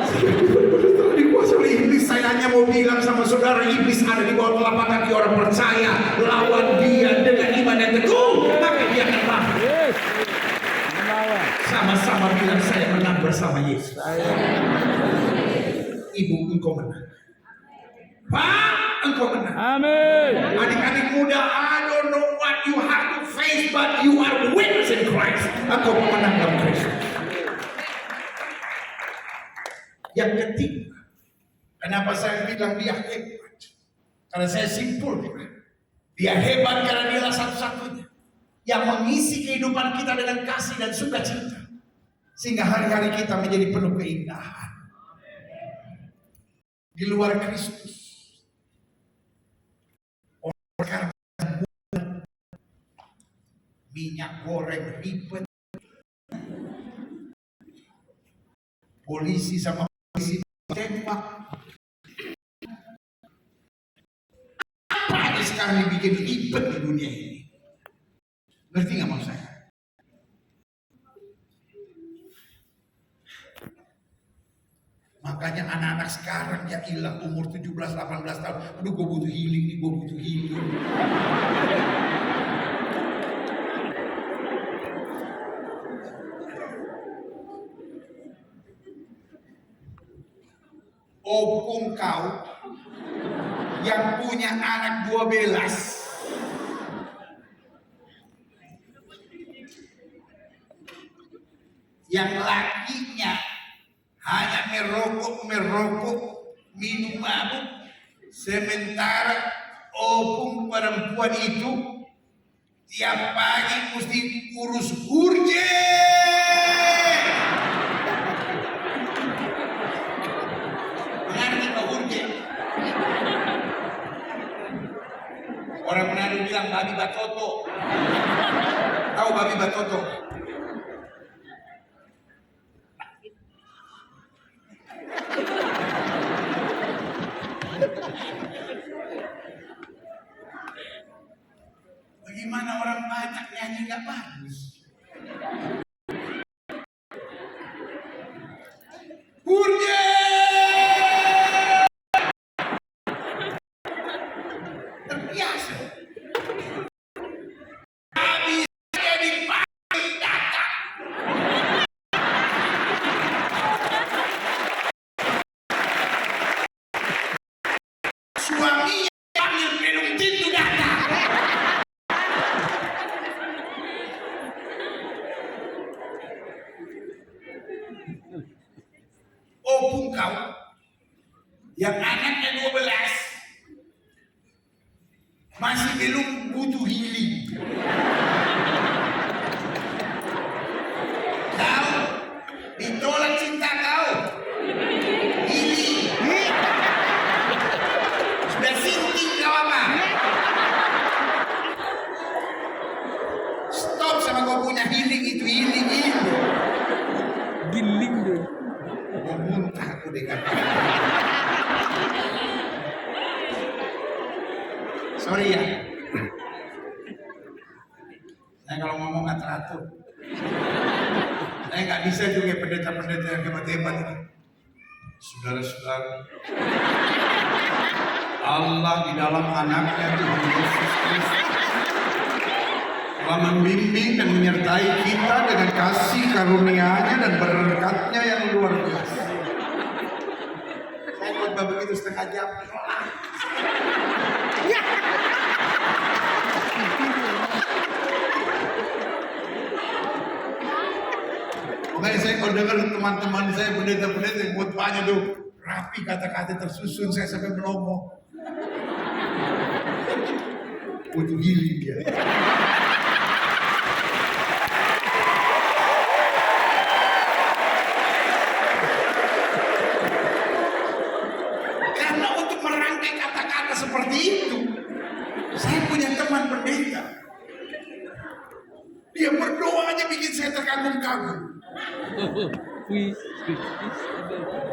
Saya benar-benar telah dikuasai oleh iblis. Saya hanya mau bilang sama saudara, iblis ada di bawah telapak kaki orang percaya. Lawan dia dengan iman yang teguh, maka dia akan lari. Sama-sama bilang, saya menang bersama Yesus. Ibu, engkau menang. Pak, engkau menang. Amin. Adik-adik muda, I don't know what you have to face, but you are winners in Christ. Engkau pemenang dalam Kristus. Yang ketiga, kenapa saya bilang dia hebat? Karena saya simpulkan, dia hebat karena dialah satu-satunya yang mengisi kehidupan kita dengan kasih dan sukacita, sehingga hari-hari kita menjadi penuh keindahan. Di luar Kristus, orang minyak goreng ribet, polisi sama polisi tembak, apa aja sekarang dibikin ribet di dunia ini. Ngerti nggak maksud saya? Makanya anak-anak sekarang yang hilang umur 17-18 tahun, aduh gue butuh healing nih, gue butuh healing. Opung kau yang punya anak 12 yang lakinya hanya merokok, minum mabuk, sementara opung perempuan itu tiap pagi mesti urus hurje. Mengerti kau hurje? Orang Manado bilang babi batoto. Tahu babi batoto? Bagaimana orang Batak nyanyi gak bagus? Hurje! Terbiasa. Habis jadi paling datang. Suaminya panggil belum tentu datang. Opung kau yang anaknya 12 masih belum butuh healing. Kau ditolak cinta kau. Healing. Sudah sinting kau apa? Stop sama kau punya healing itu healing. Giling deh. Mau muntah aku dengar. Sorry ya. Saya kalau ngomong nggak teratur. Saya nggak bisa juga pendeta-pendeta yang hebat-hebat ini. Saudara-saudara, Allah di dalam anaknya Tuhan Yesus Kristus telah membimbing dan menyertai kita dengan kasih karunia-Nya dan berkat-Nya yang luar biasa. Saya khotbah begitu setengah jam. Makanya saya kalau dengar teman-teman saya pendeta-pendeta yang khotbahnya tuh rapi, kata-kata tersusun, saya sampai melongo. Butuh healing dia. Karena untuk merangkai kata-kata seperti itu, saya punya teman pendeta. Dia berdoa aja bikin saya terkagum-kagum.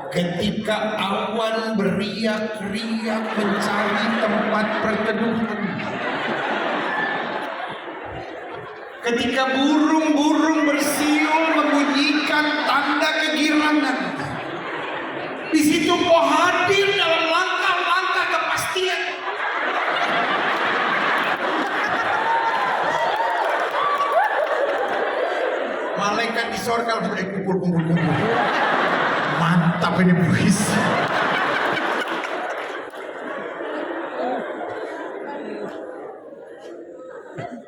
Ketika awan beriak-riak mencari tempat perteduhan, ketika burung-burung bersiul membunyikan tanda kegirangan, di situ kau hadir dalam langkah-langkah kepastian. Malaikat di sorga sudah kumpul. Mantap ini puisi.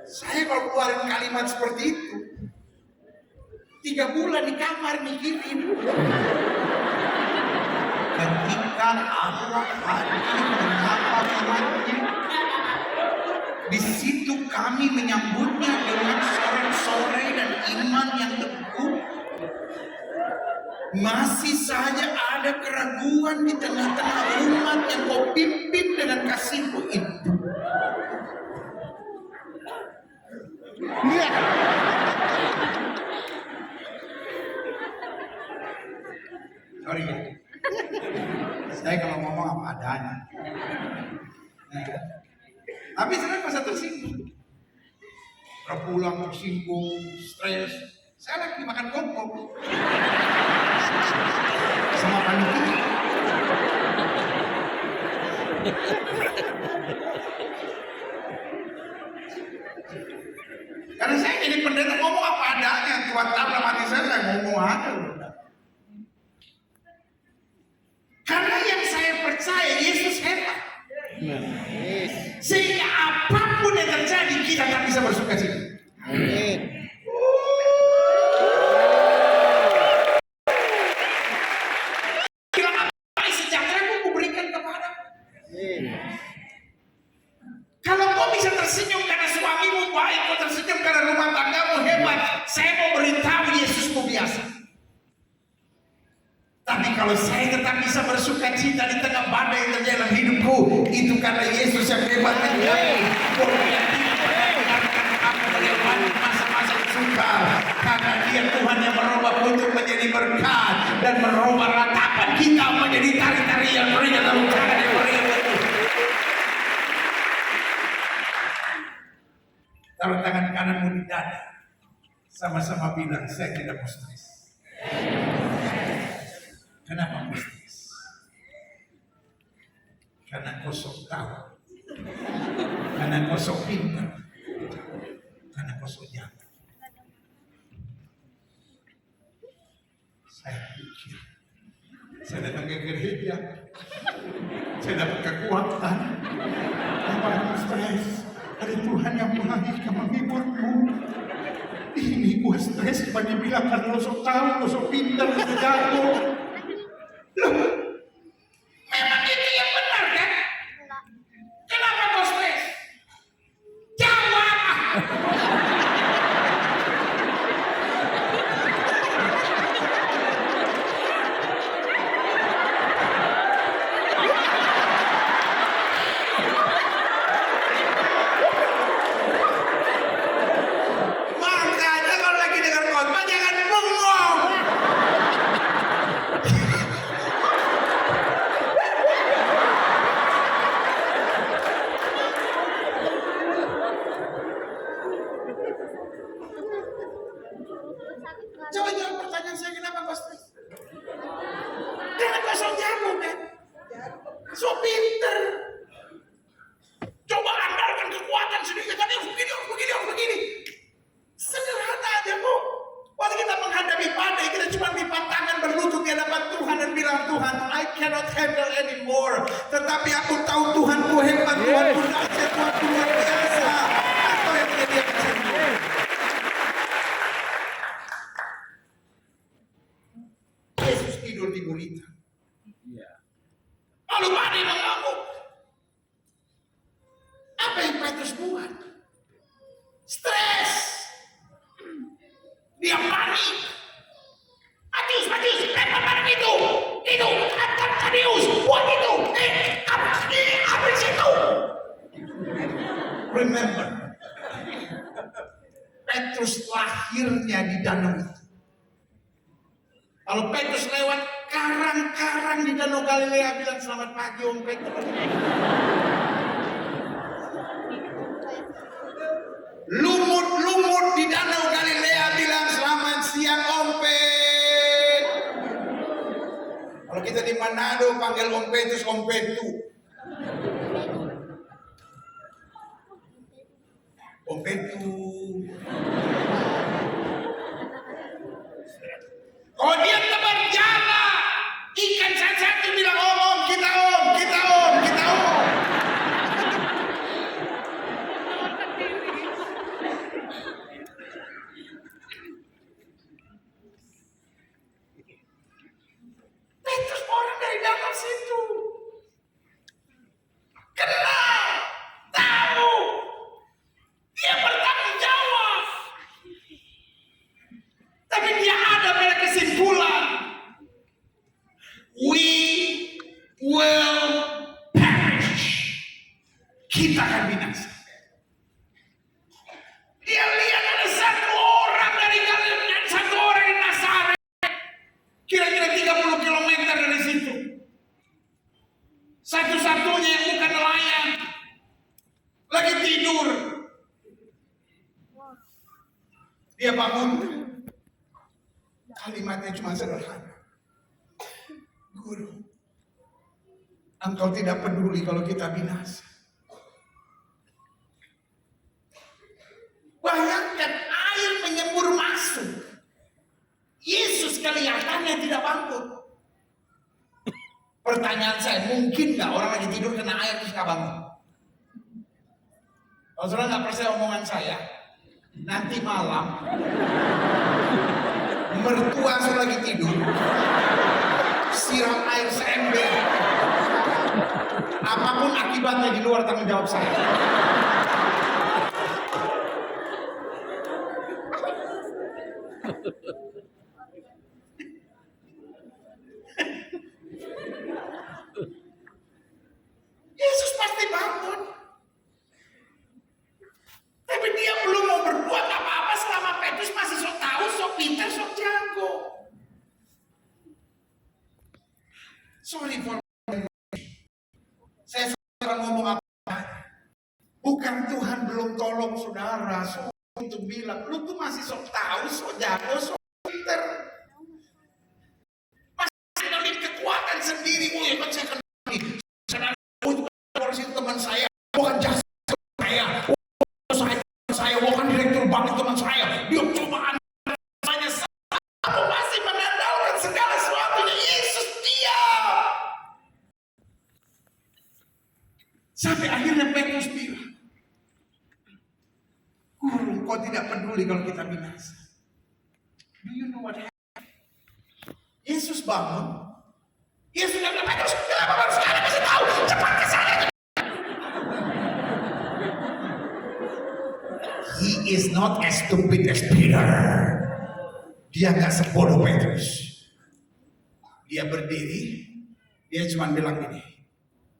Saya kalau keluarin kalimat seperti itu, 3 bulan di kamar mikirin. Ketika Allah hadir menyapa umatnya, di situ kami menyambutnya dengan sorak-sorai dan iman yang teguh. Masih saja ada keraguan di tengah-tengah umat yang kau pimpin dengan kasih-Mu itu. Sorry ya, saya kalau ngomong apa adanya. Nah, tapi sebenarnya masa tersinggung. Pulang tersinggung, stres. Saya lagi makan kongkong sama panitia. Karena saya jadi pendeta ngomong apa adanya, Tuhan tahu dalam hati saya ngomong aja. Karena yang saya percaya Yesus hebat. Sehingga apapun yang terjadi kita tak bisa bersuka cita. Amin. Bilang apa sejahtera aku berikan kepada. Kalau kau bisa tersenyum karena suamimu baik, kau tersenyum karena rumah tanggamu hebat, saya mau beritahu Yesusmu biasa. Tapi kalau saya tetap bisa bersuka cita di tengah badai yang terjadi dalam hidupku, itu karena Yesus yang hebat menjadi. Masa-masa sukar, karena Dia Tuhan yang merubah bentuk menjadi berkat dan merubah ratapan kita menjadi tari-tarian meriah dalam tangan yang meriah. Taruh tangan kananmu di dada, sama-sama bilang saya tidak mau stres. Kenapa mau stres? Karena kau sok tahu, karena kau sok pintar, karena kau sok jago. Saya pikir saya datang ke gereja, saya dapat kekuatan. Kenapa harus stres? Ada Tuhan yang menghiburmu. Ini gua stres, banyak bilang karena lo sok tahu, lo sok pintar, lo sok jago. Loh, memang itu yang benar kan? Kenapa kau stres? Jawab! Makanya kalau lagi dengar khotbah jangan bengong. Coba jawab pertanyaan saya, kenapa kau stres? Karena kau sok jago kan? So pinter. Coba andalkan kekuatan sendiri, tapi harus begini. Sederhana aja kok. Waktu kita menghadapi badai, kita cuma lipat tangan berlutut di hadapan Tuhan dan bilang, Tuhan, I cannot handle anymore. Tetapi aku tahu Tuhanku hebat, Tuhanku dahsyat, Tuhanku luar biasa. Apa yang menjadi yang Yesus tidur di gurita. Lalu badai mengamuk. Apa yang Petrus buat? Stres. Dia panik. Matius, lempar barang itu, angkat Tadius, buat itu, ambil situ. Remember, Petrus lahirnya di danau itu. Kalau Petrus lewat karang-karang di danau Galilea bilang selamat pagi Om Petrus. Lumut-lumut di danau Galilea bilang selamat siang Om Pet. Kalau kita di Manado panggil Om Petrus Om Petu. Om Petu. Oh dia tebar jala. Ikan satu bilang om, kita om. Petrus orang dari danau situ. Kenal, tahu. Dia bertanggung jawab. Tapi dia ada pada kesimpulan. We will perish. Kita akan binasa. Dia lihat ada satu orang dari Galilea, satu orang di Nazaret. Kira-kira 30 km dari situ. Satu-satunya yang bukan nelayan. Lagi tidur. Dia bangun. Kalimatnya cuma sederhana. Guru, Engkau tidak peduli kalau kita binasa. Bayangkan air menyembur masuk. Yesus kelihatannya tidak bangun. Pertanyaan saya, mungkin nggak orang lagi tidur kena air terus nggak bangun? Kalau saudara nggak percaya omongan saya, nanti malam mertua saudara lagi tidur, siram air seember. Apapun akibatnya di luar tanggung jawab saya. Yesus pasti bangun. Tapi dia belum mau berbuat apa-apa selama Petrus masih sok tahu, sok pintar, sok jago. Sorry for saya sekarang ngomong apa? Bukan Tuhan belum tolong saudara, so untuk bilang lu tuh masih sok tahu, sok jago, sok pintar. Masih ngambil kekuatan sendiri, ya kan saya kenal porsi teman saya, bukan jasa saya, bukan direktur bank teman saya, dia cobaan saya masih mengandalkan segala sesuatunya. Yesus diam. Sampai akhirnya Petrus bilang, Guru, kau tidak peduli kalau kita binasa. Do you know what happened? Yesus bangun. Yesus bilang, Petrus, kenapa baru sekarang kasih tahu? Cepat ke sana. He is not as stupid as Peter. Dia gak sebodoh Petrus. Dia berdiri, dia cuma bilang gini,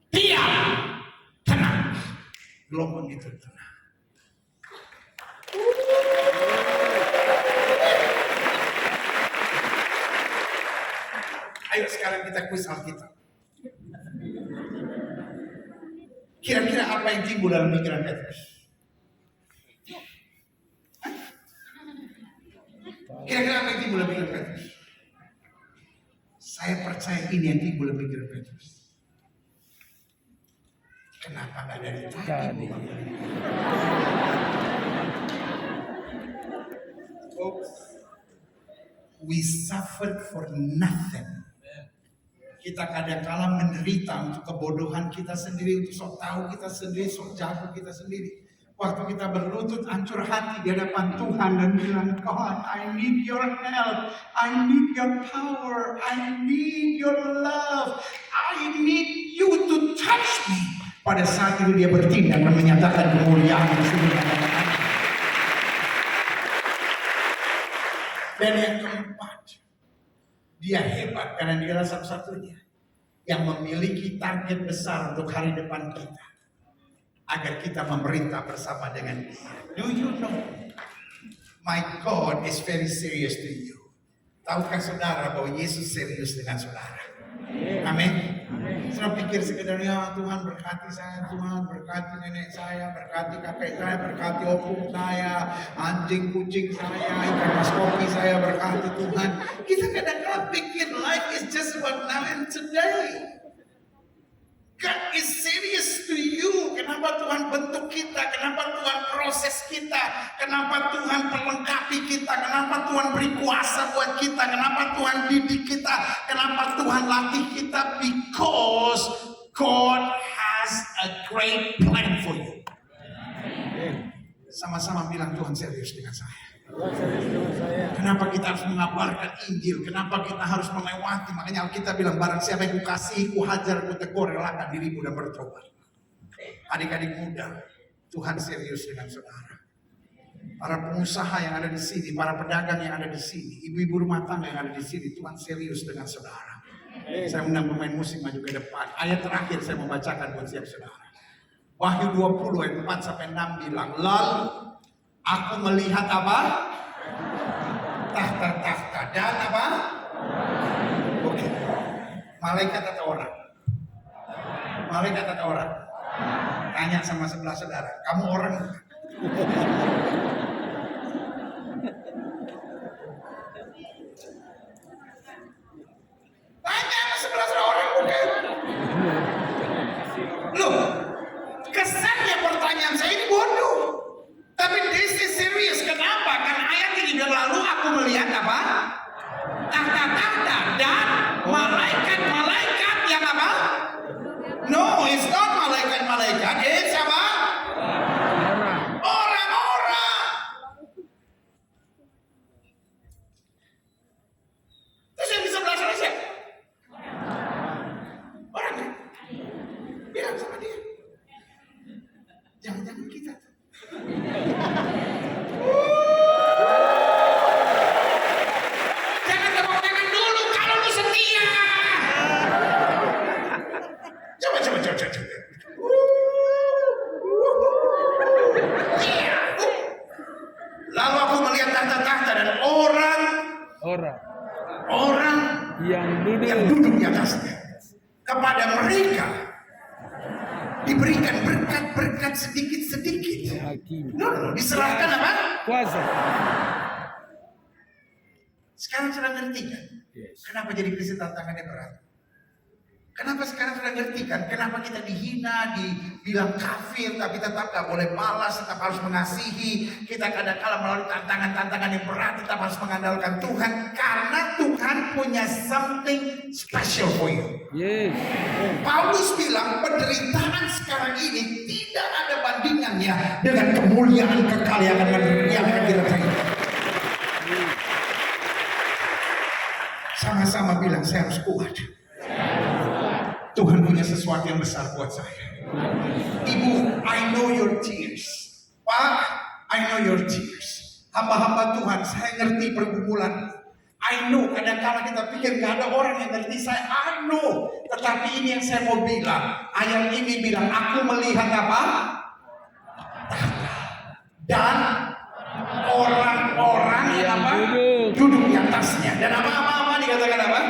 diam, tenang. Gelombang itu tenang. Ayo sekarang kita kuis Alkitab. Kira-kira apa yang timbul dalam pikiran Petrus? Kira-kira apa yang timbul dalam pikiran Petrus? Saya percaya ini yang timbul dalam pikiran Petrus. Kenapa gak dari tadi? We suffered for nothing. Kita kadang-kala menderita untuk kebodohan kita sendiri, untuk sok tahu kita sendiri, sok jago kita sendiri. Waktu kita berlutut hancur hati di hadapan Tuhan dan bilang, God, I need your help, I need your power, I need your love, I need you to touch me. Pada saat itu dia bertindak dan menyatakan kemuliaan di sini. Dan yang keempat, dia hebat karena dia satu-satunya yang memiliki target besar untuk hari depan kita, agar kita memerintah bersama dengan dia. Do you know, my God is very serious to you. Tahukah saudara bahwa Yesus serius dengan saudara? Amin. Saudara pikir sekedarnya Tuhan berkati saya, Tuhan berkati nenek saya, berkati kakek saya, berkati opung saya, anjing kucing saya, ikan mas kopi saya, berkati Tuhan. Kita kadang-kadang pikir life is just about now and today. God is serious to you. Kenapa Tuhan bentuk kita? Kenapa Tuhan proses kita? Kenapa Tuhan melengkapi kita? Kenapa Tuhan beri kuasa buat kita? Kenapa Tuhan didik kita? Kenapa Tuhan latih kita? Because God has a great plan for you. Sama-sama bilang, Tuhan serius dengan saya. Kenapa kita harus mengabarkan Injil? Kenapa kita harus melewati? Makanya Alkitab bilang, barang siapa yang kukasihi, kuhajar, kutegur, relakan dirimu dan bertobat. Adik-adik muda, Tuhan serius dengan saudara. Para pengusaha yang ada di sini, para pedagang yang ada di sini, ibu-ibu rumah tangga yang ada di sini, Tuhan serius dengan saudara. Saya undang pemain musik maju ke depan. Ayat terakhir saya membacakan buat siap saudara. Wahyu 20 ayat 4 sampai 6 bilang, lalu aku melihat apa? Tahta-tahta dan apa? Oke. Malaikat atau orang? Malaikat atau orang? Tanya sama sebelah saudara, kamu orang? Tanya sama sebelah saudara, orang bukan? Coba. Iya. Lalu aku melihat tahta-tahta dan orang yang yang duduk di atasnya. Kepada mereka diberikan berkat-berkat sedikit-sedikit. No, diserahkan apa? kuasa. Sekarang sudah ngerti kan? Kenapa jadi Kristen tantangannya berat? Kenapa sekarang sudah ngerti kan? Kenapa kita dihina, dibilang kafir, tapi tetap gak boleh balas, tetap harus mengasihi. Kita kadang-kala melalui tantangan-tantangan yang berat, tetap harus mengandalkan Tuhan. Karena Tuhan punya something special for you. Yes. Paulus bilang penderitaan sekarang ini tidak ada bandingannya dengan kemuliaan kekal yang akan dirasakan. Sama-sama bilang saya harus kuat. Tuhan punya sesuatu yang besar buat saya. Ibu, I know your tears. Pak, I know your tears. Hamba-hamba Tuhan, saya ngerti pergumulan. I know, kadang-kadang kita pikir gak ada orang yang ngerti saya. I know. Tetapi ini yang saya mau bilang. Ayat ini bilang, aku melihat apa? Dan orang-orang yang apa? Duduk di atasnya. Dan apa dikatakan apa?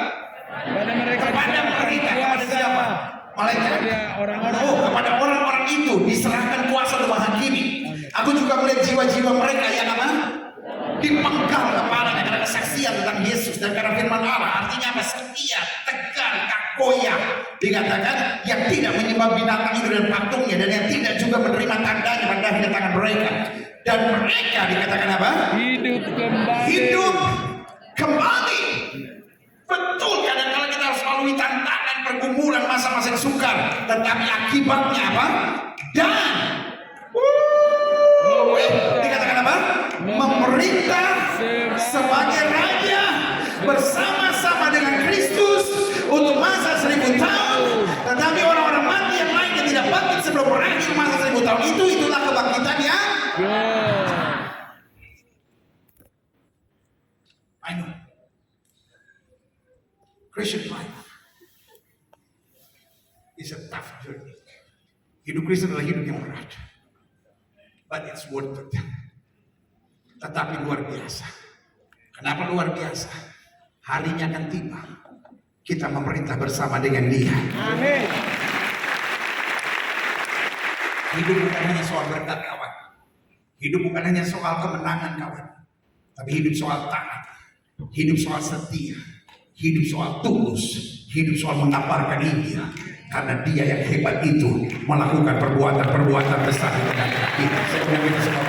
Kepada mereka, kepada siapa? Malaikat. Kepada orang-orang itu diserahkan kuasa untuk menghakimi. Aku juga melihat jiwa-jiwa mereka yang apa? Dipenggal kepalanya karena kesaksian tentang Yesus dan karena firman Allah. Artinya apa? Setia, tegar, kokoyah. Dikatakan yang tidak menyembah binatang itu dan patungnya, dan yang tidak juga menerima tandanya pada tangan mereka. Dan mereka dikatakan apa? Hidup kembali. Betul, kadang-kadang kita harus melalui tantangan, pergumulan, masa-masa yang sukar. Tetapi akibatnya apa? Dan dikatakan apa? Memerintah sebagai raja bersama-sama dengan Kristus untuk masa 1000 tahun. Tetapi orang-orang mati yang lain yang tidak bangkit sebelum berakhir masa 1000 tahun itu, itulah kebangkitannya. I know. Christian life is a tough journey. Hidup Kristen adalah hidup yang berat, but it's worth it. Tetapi luar biasa. Kenapa luar biasa? Harinya akan tiba. Kita memerintah bersama dengan Dia. Amin. Hidup bukan hanya soal berkat, kawan. Hidup bukan hanya soal kemenangan, kawan. Tapi hidup soal taat. Hidup soal setia. Hidup soal tulus. Hidup soal mengabarkan Injil. Karena Dia yang hebat itu melakukan perbuatan-perbuatan besar di tengah kita. Saya kita semua